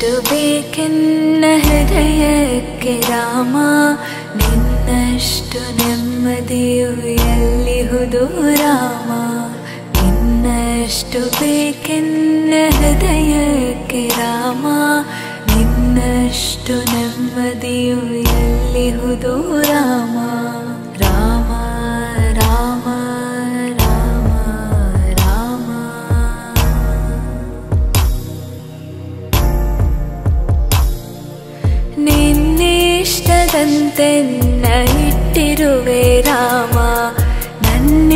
ನಿನ್ನಷ್ಟು ಬೇಕೆನ್ನ ಹೃದಯಕ್ಕೆ ರಾಮ, ನಿನ್ನಷ್ಟು ನೆಮ್ಮದಿಯು ಎಲ್ಲಿಹುದು ರಾಮ. ನಿನ್ನಷ್ಟು ಬೇಕೆನ್ನ ಹೃದಯಕ್ಕೆ ರಾಮ, ನಿನ್ನಷ್ಟು ನೆಮ್ಮದಿಯು ಎಲ್ಲಿಹುದು ರಾಮ. ರಾಮ ರಾಮ ರಾಮ ರಾಮ. ನಿನ್ನಿಷ್ಟದಂತೆನ್ನ ಇಟ್ಟಿರುವೆ ರಾಮ, ನನ್ನಿಷ್ಟದಂತೆಲ್ಲ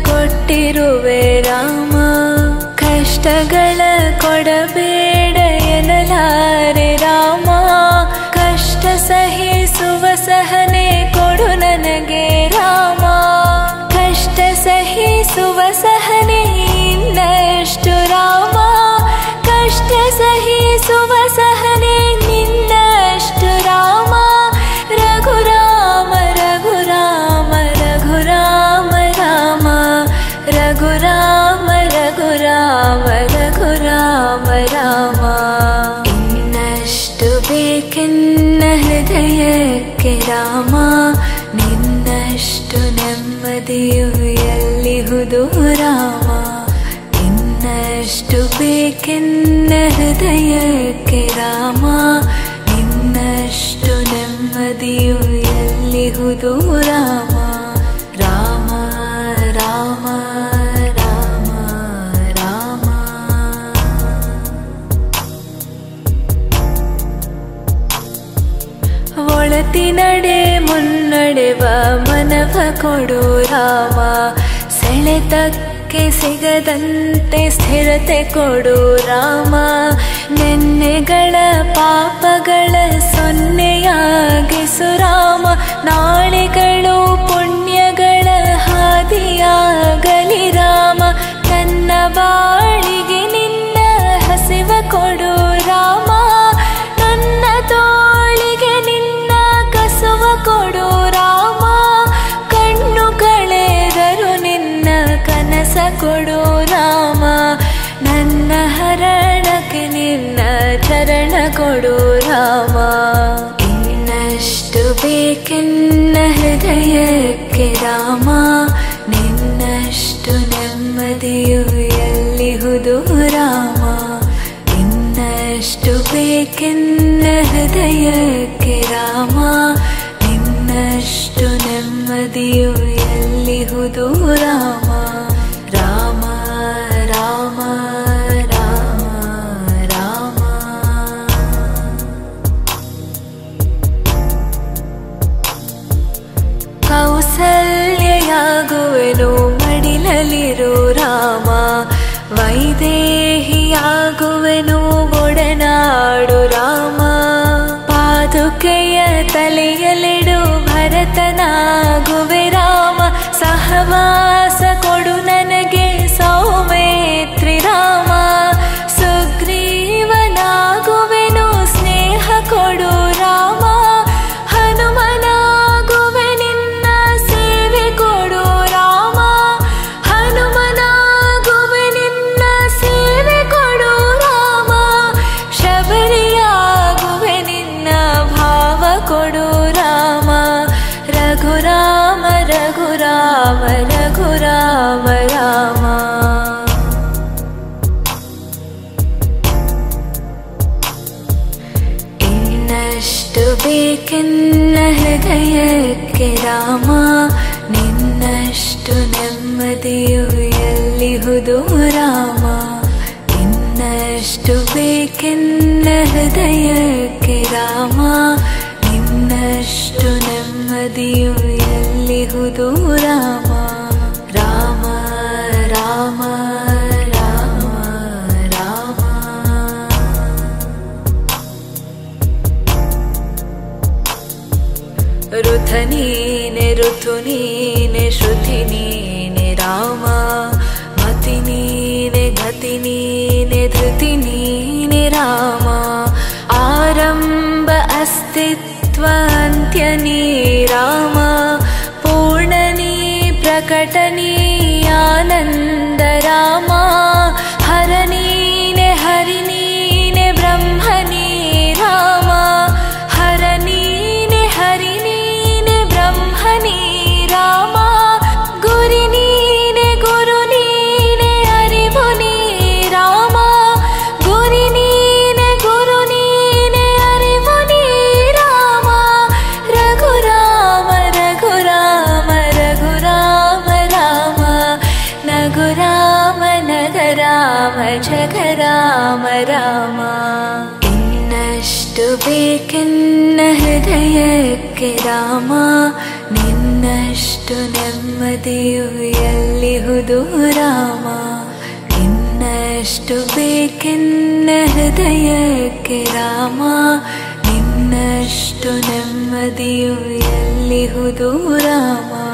ಕೊಟ್ಟಿರುವೆ ರಾಮ. ಕಷ್ಟಗಳ ಕೊಡಬೇಡ ಎನ್ನಲಾರೆ ರಾಮ, ಕಷ್ಟ ಸಹಿಸುವ ಸಹನೆ ಕೊಡು ನನಗೆ ರಾಮ. ಕಷ್ಟ ಸಹಿಸುವ ಸಹನೆ ಇನ್ನಷ್ಟು ರಾಮ, ಕಷ್ಟ ಸಹಿಸುವ ಸಹನೆ ನಿನ್ನಷ್ಟು ರಾಮ. ರಘುರಾಮ ರಘುರಾಮ ರಘುರಾಮ ರಾಮ, ರಘುರಾಮ ರಘುರಾಮ ರಘುರಾಮ ರಾಮ. ಇನ್ನಷ್ಟು ಬೇಕೆನ್ನ ಹೃದಯಕ್ಕೆ ರಾಮ, ನಿನ್ನಷ್ಟು ನೆಮ್ಮದಿಯು ಎಲ್ಲಿಹುದು ರಾಮ. ಇನ್ನಷ್ಟು ಬೇಕೆನ್ನ ಹೃದಯಕ್ಕೆ ರಾಮ, ನಿನ್ನಷ್ಟು ನೆಮ್ಮದಿಯು ಎಲ್ಲಿಹುದು ರಾಮ. ರಾಮ ರಾಮ ರಾಮ ರಾಮ. ಒಳತಿನಡೆ ಮುನ್ನಡೆವ ಮನವ ಕೊಡು ರಾಮ, ಸೆಳೆತಕ್ಕೆ ಸಿಗದಂತೆ ಸ್ಥಿರತೆ ಕೊಡು ರಾಮ. ನೆನ್ನೆಗಳ ಪಾಪಗಳ ಸೊನ್ನೆಯಾಗಿಸು ರಾಮ, ನಾಳೆಗಳು ಪುಣ್ಯಗಳ ಹಾದಿಯಾಗಲಿ ರಾಮ. ನನ್ನ ಬಾಳಿಗೆ ನಿನ್ನ ಹಸಿವ ಕೊಡು ರಾಮ, ನನ್ನ ತೋಳಿಗೆ ನಿನ್ನ ಕಸುವ ಕೊಡು ರಾಮ. ಕಣ್ಣು ಕಳೆದರು ನಿನ್ನ ಕನಸ ಕೊಡು ರಾಮ, ನನ್ನ ಹರಣಕ್ಕೆ ನಿನ್ನ ಚರಣ ಕೊಡು ರಾಮ. ಇನ್ನಷ್ಟು ಬೇಕೆನ್ನ ಹೃದಯಕ್ಕೆ ರಾಮ, ನಿನ್ನಷ್ಟು ನೆಮ್ಮದಿಯು ಎಲ್ಲಿಹುದು ರಾಮ. ಇನ್ನಷ್ಟು ಬೇಕೆನ್ನ ಹೃದಯಕ್ಕೆ ರಾಮ, ನಿನ್ನಷ್ಟು ನೆಮ್ಮದಿಯು ಎಲ್ಲಿಹುದು ರಾಮ. ರಾಮ ರಾಮ ರಾಮ ರಾಮ. ಕೌಸಲ್ಯಯಾಗುವೆನು ಮಡಿಲಲಿರು ರಾಮ, ವೈದೇಹಿಯಾಗುವೆನು ಒಡನಾಡು ರಾಮ. ಪಾದುಕೆಯ ತಲೆಯಲಿಡು ಭರತನಾಗುವೆ ರಾಮ, ಸಹವಾಸ ಕೊಡು ನನಗೆ ಸೌಮೇತ್ರಿ ರಾಮ. ಸುಗ್ರೀವನಾಗುವೆನು ಸ್ನೇಹ ಕೊಡು ರಾಮ, ಹನುಮನಾಗುವೆ ನಿನ್ನ ಸೇವೆ ಕೊಡು ರಾಮ. ಹನುಮನಾಗುವೆ ನಿನ್ನ ಸೇವೆ ಕೊಡು ರಾಮ, ಶಬರಿಯಾಗುವೆ ನಿನ್ನ ಭಾವ ಕೊಡು ರಾಮ. ರಘುರಾಮ ರಘುರಾಮ ರಘುರಾಮ ರಾಮ. ಇನ್ನಷ್ಟು ಬೇಕೆನ್ನ ಹೃದಯಕ್ಕೆ ರಾಮ, ನಿನ್ನಷ್ಟು ನೆಮ್ಮದಿಯು ಎಲ್ಲಿಹುದು ರಾಮ. ಇನ್ನಷ್ಟು ಬೇಕೆನ್ನ ಹೃದಯಕ್ಕೆ ರಾಮ, ನಿನ್ನಷ್ಟು ನೆಮ್ಮದಿಯು ಎಲ್ಲಿಹುದು ರಾಮ. ರಾಮ ರಾಮ ರಾಮ ರಾಮ. ಋತ ನೀನೆ ಋತು ನೀನೆ ಶ್ರುತಿ ನೀನೆ ರಾಮ, ಮತಿ ನೀನೆ ಗತಿ ನೀನೆ ಧೃತಿ ನೀನೆ ರಾಮ. ಆರಂಭ ಅಸ್ತಿತ್ವ ಅಂತ್ಯ ನೀ ರಾಮ, ಪೂರ್ಣ ನೀ ಪ್ರಕಟ ನೀ ಆನಂದ ರಾಮ. ಹರ ನೀನೆ ಹರಿ ನೀ ರಾಮ ರಾಮ. ಇನ್ನಷ್ಟು ಬೇಕೆನ್ನ ಹೃದಯಕ್ಕೆ ರಾಮ, ನಿನ್ನಷ್ಟು ನೆಮ್ಮದಿಯು ಎಲ್ಲಿಹುದು ರಾಮ. ಇನ್ನಷ್ಟು ಬೇಕೆನ್ನ ಹೃದಯಕ್ಕೆ ರಾಮ, ನಿನ್ನಷ್ಟು ನೆಮ್ಮದಿಯು ಎಲ್ಲಿಹುದು ರಾಮ.